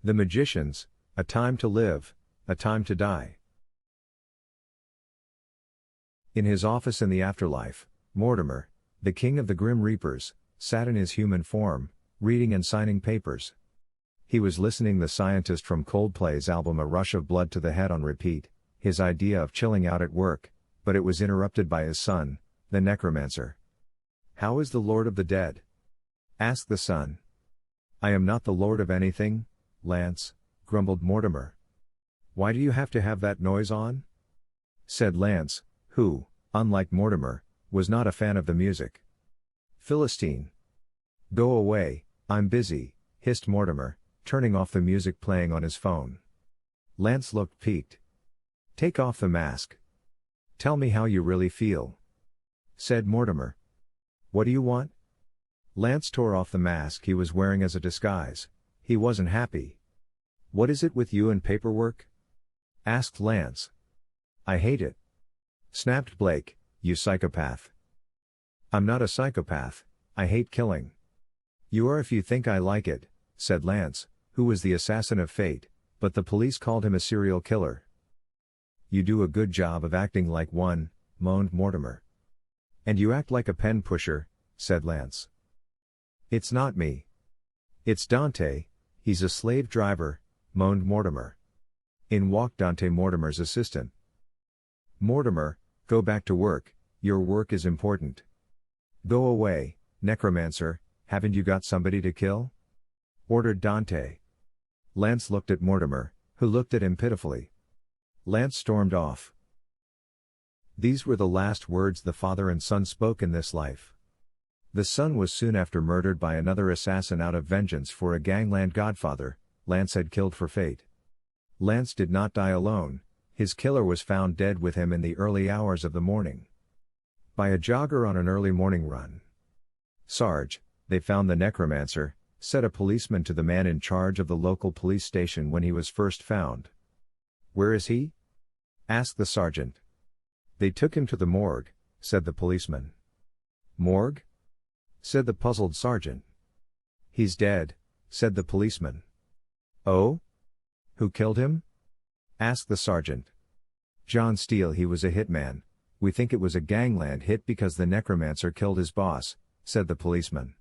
The Magicians, A Time to Live, A Time to Die. In his office in the afterlife, Mortimer, the king of the Grim Reapers, sat in his human form, reading and signing papers. He was listening the scientist from Coldplay's album A Rush of Blood to the Head on repeat, his idea of chilling out at work, but it was interrupted by his son, the Necromancer. "How is the Lord of the Dead?" asked the son. "I am not the Lord of anything, Lance," grumbled Mortimer. "Why do you have to have that noise on?" said Lance, who, unlike Mortimer, was not a fan of the music. "Philistine." "Go away, I'm busy," hissed Mortimer, turning off the music playing on his phone. Lance looked piqued. "Take off the mask. Tell me how you really feel," said Mortimer. "What do you want?" Lance tore off the mask he was wearing as a disguise. He wasn't happy. "What is it with you and paperwork?" asked Lance. "I hate it," snapped Blake, "you psychopath." "I'm not a psychopath, I hate killing." "You are if you think I like it," said Lance, who was the assassin of fate, but the police called him a serial killer. "You do a good job of acting like one," moaned Mortimer. "And you act like a pen pusher," said Lance. "It's not me. It's Dante, he's a slave driver," moaned Mortimer. In walked Dante, Mortimer's assistant. "Mortimer, go back to work, your work is important." "Go away, Necromancer, haven't you got somebody to kill?" ordered Dante. Lance looked at Mortimer, who looked at him pitifully. Lance stormed off. These were the last words the father and son spoke in this life. The son was soon after murdered by another assassin out of vengeance for a gangland godfather Lance had killed for fate. Lance did not die alone, his killer was found dead with him in the early hours of the morning by a jogger on an early morning run. "Sarge, they found the Necromancer," said a policeman to the man in charge of the local police station when he was first found. "Where is he?" asked the sergeant. "They took him to the morgue," said the policeman. "Morgue?" said the puzzled sergeant. "He's dead," said the policeman. "Oh? Who killed him?" asked the sergeant. "John Steele, he was a hitman. We think it was a gangland hit because the Necromancer killed his boss," said the policeman.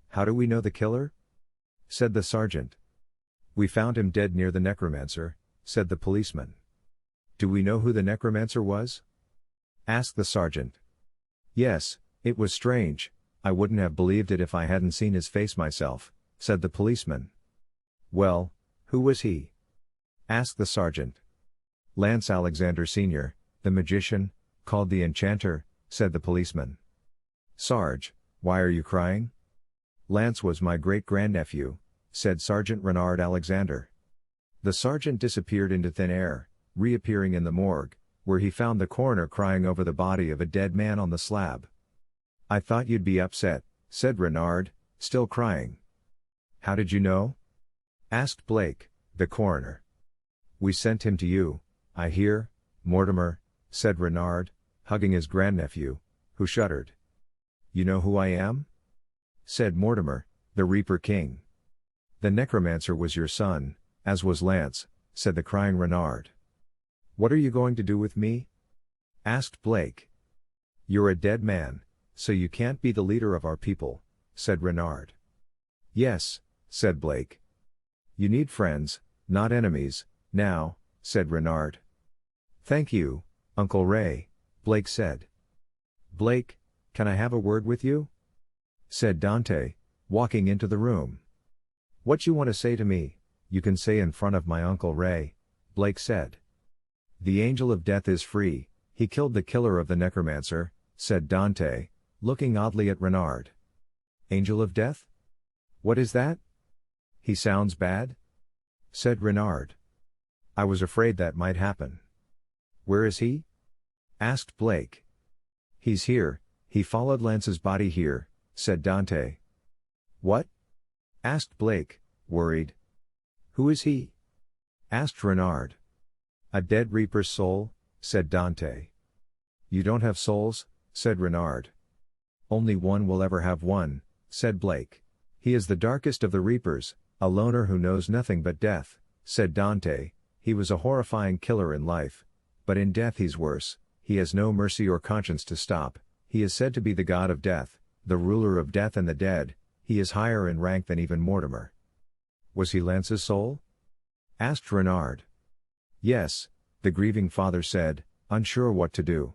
"How do we know the killer?" said the sergeant. "We found him dead near the Necromancer," said the policeman. "Do we know who the Necromancer was?" asked the sergeant. "Yes, it was strange, I wouldn't have believed it if I hadn't seen his face myself," said the policeman. "Well, who was he?" asked the sergeant. "Lance Alexander Sr., the magician, called the enchanter," said the policeman. "Sarge, why are you crying?" "Lance was my great-grandnephew," said Sergeant Reynard Alexander. The sergeant disappeared into thin air, reappearing in the morgue, where he found the coroner crying over the body of a dead man on the slab. "I thought you'd be upset," said Reynard, still crying. "How did you know?" asked Blake, the coroner. "We sent him to you, I hear, Mortimer," said Reynard, hugging his grandnephew, who shuddered. "You know who I am?" said Mortimer, "the Reaper King." "The Necromancer was your son, as was Lance," said the crying Reynard. "What are you going to do with me?" asked Blake. "You're a dead man, so you can't be the leader of our people," said Reynard. "Yes," said Blake. "You need friends, not enemies, now," said Reynard. "Thank you, Uncle Ray," Blake said. "Blake, can I have a word with you?" said Dante, walking into the room. "What you want to say to me, you can say in front of my Uncle Ray," Blake said. "The Angel of Death is free, he killed the killer of the Necromancer," said Dante, looking oddly at Reynard. "Angel of Death? What is that? He sounds bad?" said Reynard. "I was afraid that might happen." "Where is he?" asked Blake. "He's here, he followed Lance's body here," said Dante. "What?" asked Blake, worried. "Who is he?" asked Reynard. "A dead Reaper's soul," said Dante. "You don't have souls," said Reynard. "Only one will ever have one," said Blake. "He is the darkest of the Reapers, A loner who knows nothing but death, said Dante. He was a horrifying killer in life. But in death he's worse. He has no mercy or conscience to stop. He is said to be the god of death, the ruler of death and the dead. He is higher in rank than even Mortimer. Was he Lance's soul? Asked Reynard. Yes, the grieving father said, unsure what to do.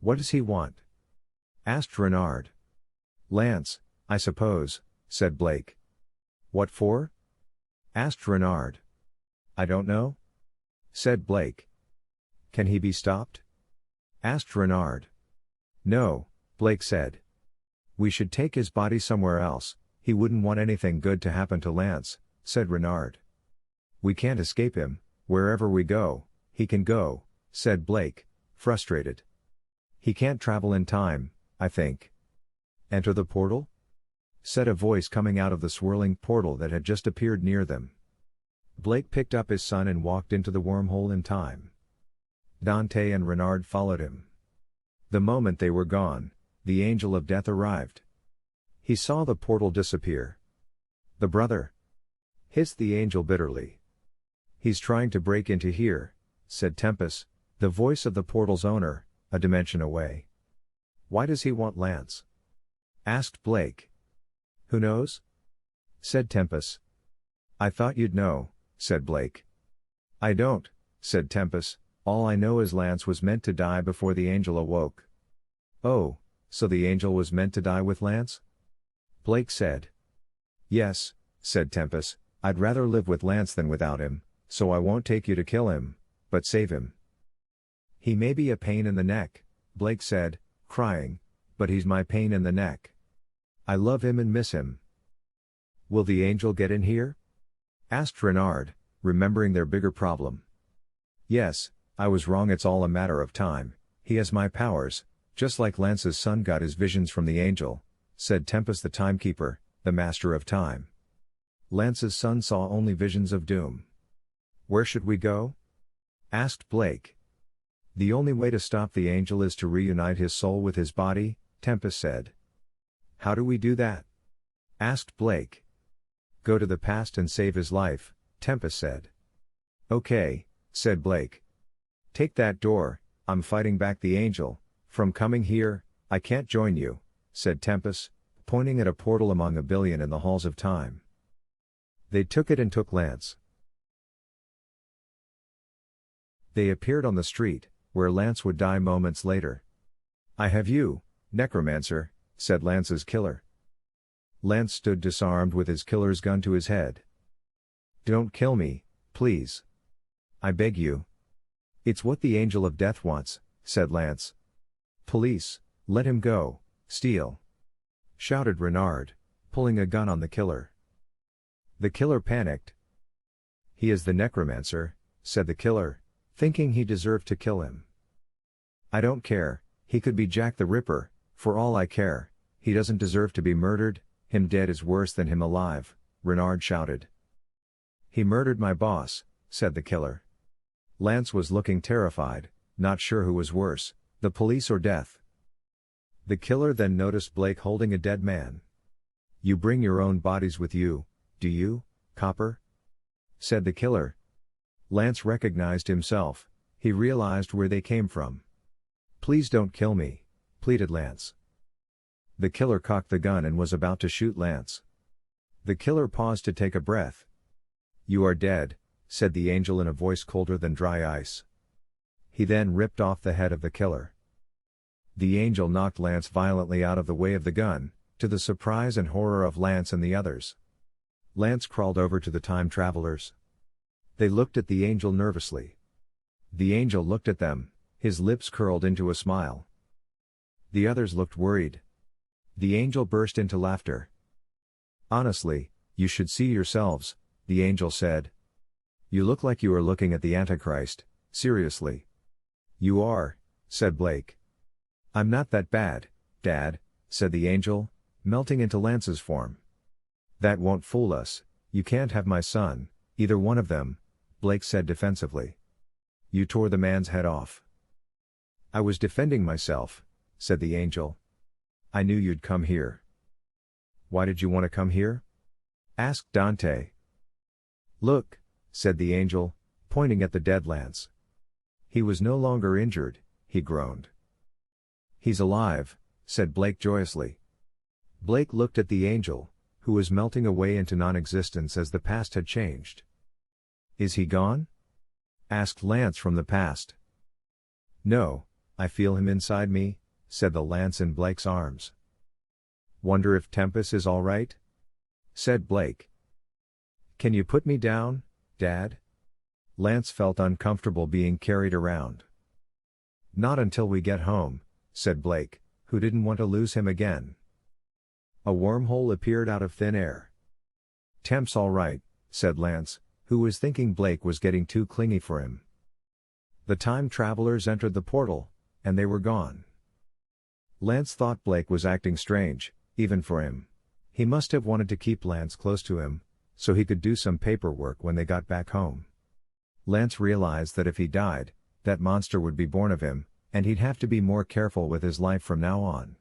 What does he want? Asked Reynard. Lance, I suppose, said Blake. What for? Asked Reynard. I don't know, said Blake. Can he be stopped? Asked Reynard. No, Blake said. We should take his body somewhere else. He wouldn't want anything good to happen to Lance, said Reynard. We can't escape him. Wherever we go, he can go, said Blake, frustrated. He can't travel in time, I think. Enter the portal? Said a voice coming out of the swirling portal that had just appeared near them. Blake picked up his son and walked into the wormhole in time. Dante and Reynard followed him. The moment they were gone, the angel of death arrived. He saw the portal disappear. The brother? Hissed the angel bitterly. He's trying to break into here, said Tempest, the voice of the portal's owner, a dimension away. Why does he want Lance? Asked Blake. Who knows? Said Tempest. I thought you'd know, said Blake. I don't, said Tempest. All I know is Lance was meant to die before the angel awoke. Oh, so the angel was meant to die with Lance? Blake said. Yes, said Tempest, I'd rather live with Lance than without him, so I won't take you to kill him, but save him. He may be a pain in the neck, Blake said, crying, but he's my pain in the neck. I love him and miss him. Will the angel get in here? Asked Reynard, remembering their bigger problem. Yes, I was wrong, it's all a matter of time. He has my powers, just like Lance's son got his visions from the angel, said Tempest the timekeeper, the master of time. Lance's son saw only visions of doom. Where should we go? Asked Blake. The only way to stop the angel is to reunite his soul with his body, Tempest said. How do we do that? Asked Blake. Go to the past and save his life, Tempest said. Okay, said Blake. Take that door, I'm fighting back the angel from coming here. I can't join you, said Tempest, pointing at a portal among a billion in the halls of time. They took it and took Lance. They appeared on the street, where Lance would die moments later. I have you, Necromancer, said Lance's killer. Lance stood disarmed with his killer's gun to his head. Don't kill me, please. I beg you. It's what the angel of death wants, said Lance. Police, let him go, steal. Shouted Reynard, pulling a gun on the killer. The killer panicked. He is the Necromancer, said the killer, thinking he deserved to kill him. I don't care, he could be Jack the Ripper, for all I care, he doesn't deserve to be murdered, him dead is worse than him alive, Reynard shouted. He murdered my boss, said the killer. Lance was looking terrified, not sure who was worse, the police or death. The killer then noticed Blake holding a dead man. You bring your own bodies with you, do you, copper? Said the killer. Lance recognized himself, he realized where they came from. Please don't kill me, pleaded Lance. The killer cocked the gun and was about to shoot Lance. The killer paused to take a breath. You are dead, said the angel in a voice colder than dry ice. He then ripped off the head of the killer. The angel knocked Lance violently out of the way of the gun, to the surprise and horror of Lance and the others. Lance crawled over to the time travelers. They looked at the angel nervously. The angel looked at them, his lips curled into a smile. The others looked worried. The angel burst into laughter. Honestly, you should see yourselves, the angel said. You look like you are looking at the Antichrist, seriously. You are, said Blake. I'm not that bad, Dad, said the angel, melting into Lance's form. That won't fool us, you can't have my son, either one of them, Blake said defensively. You tore the man's head off. I was defending myself, said the angel. I knew you'd come here. Why did you want to come here? asked Dante. Look, said the angel, pointing at the dead Lance. He was no longer injured, he groaned. He's alive, said Blake joyously. Blake looked at the angel, who was melting away into non-existence as the past had changed. Is he gone? Asked Lance from the past. No, I feel him inside me, said the Lance in Blake's arms. Wonder if Tempest is all right? Said Blake. Can you put me down, Dad? Lance felt uncomfortable being carried around. Not until we get home, said Blake, who didn't want to lose him again. A wormhole appeared out of thin air. Temp's all right, said Lance, who was thinking Blake was getting too clingy for him. The time travelers entered the portal, and they were gone. Lance thought Blake was acting strange, even for him. He must have wanted to keep Lance close to him, so he could do some paperwork when they got back home. Lance realized that if he died, that monster would be born of him, and he'd have to be more careful with his life from now on.